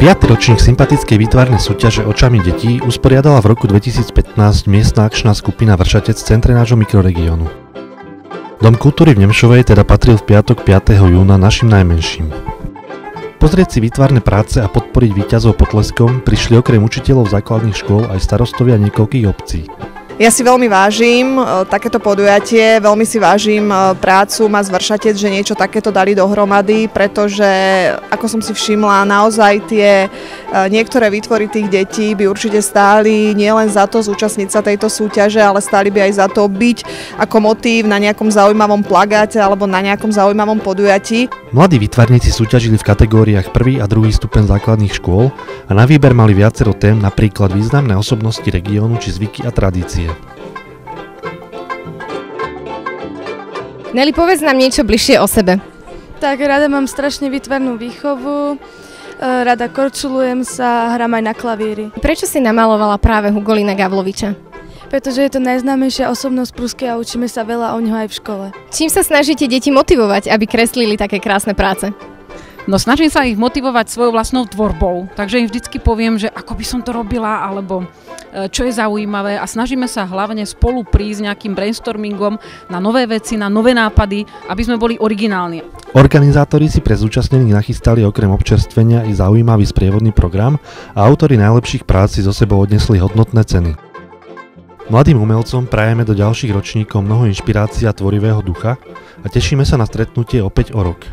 5. ročník sympatickej výtvarnej súťaže Očami detí usporiadala v roku 2015 miestna akčná skupina Vršatec v centre nášho mikroregiónu. Dom kultúry v Nemšovej teda patril v piatok 5. júna našim najmenším. Pozrieť si výtvarné práce a podporiť víťazov potleskom prišli okrem učiteľov základných škôl aj starostovia niekoľkých obcí. Ja si veľmi vážim takéto podujatie, veľmi si vážim prácu Más Vršatec, že niečo takéto dali dohromady, pretože, ako som si všimla, naozaj tie niektoré výtvory tých detí by určite stáli nielen za to zúčastniť sa tejto súťaže, ale stáli by aj za to byť ako motív na nejakom zaujímavom plagáte alebo na nejakom zaujímavom podujatí. Mladí výtvarníci súťažili v kategóriách 1. a 2. stupeň základných škôl a na výber mali viacero tém, napríklad významné osobnosti regiónu či zvyky a tradície. Nelly, povedz nám niečo bližšie o sebe. Tak rada mám strašne výtvarnú výchovu, rada korčulujem sa, hrám aj na klavíri. Prečo si namalovala práve Hugolína Gavloviča? Pretože je to najznámejšia osobnosť Prusky a učíme sa veľa o ňo aj v škole. Čím sa snažíte deti motivovať, aby kreslili také krásne práce? No snažím sa ich motivovať svojou vlastnou tvorbou, takže im vždycky poviem, že ako by som to robila, alebo čo je zaujímavé a snažíme sa hlavne spolu prísť nejakým brainstormingom na nové veci, na nové nápady, aby sme boli originálni. Organizátori si pre zúčastnených nachystali okrem občerstvenia i zaujímavý sprievodný program a autori najlepších prác si so sebou odnesli hodnotné ceny. Mladým umelcom prajeme do ďalších ročníkov mnoho inšpirácií a tvorivého ducha a tešíme sa na stretnutie opäť o rok.